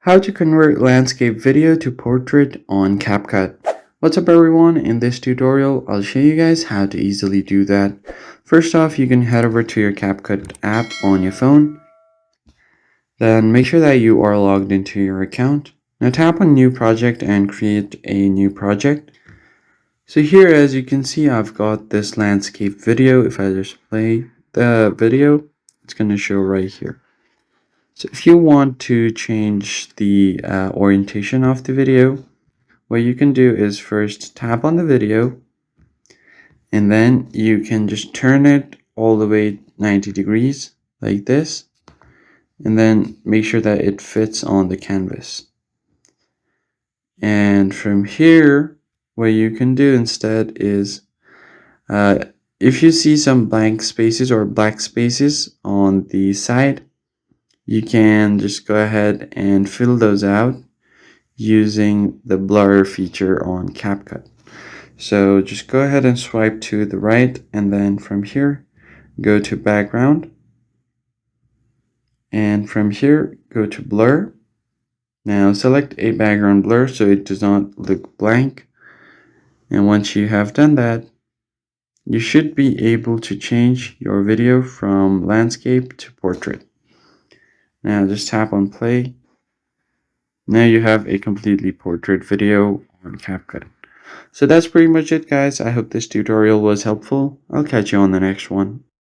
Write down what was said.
How to convert landscape video to portrait on Capcut. What's up everyone, in this tutorial I'll show you guys how to easily do that. First off, you can head over to your Capcut app on your phone. Then make sure that you are logged into your account. Now tap on new project and create a new project. So here, as you can see, I've got this landscape video. If I just play the video, it's going to show right here. So if you want to change the orientation of the video, what you can do is first tap on the video, and then you can just turn it all the way 90 degrees like this, and then make sure that it fits on the canvas. And from here, what you can do instead is if you see some blank spaces or black spaces on the side, you can just go ahead and fill those out using the blur feature on Capcut. So just go ahead and swipe to the right, and then from here go to background, and from here go to blur. Now select a background blur so it does not look blank, and once you have done that, you should be able to change your video from landscape to portrait. Now just tap on play. Now you have a completely portrait video on Capcut. So that's pretty much it, guys. I hope this tutorial was helpful. I'll catch you on the next one.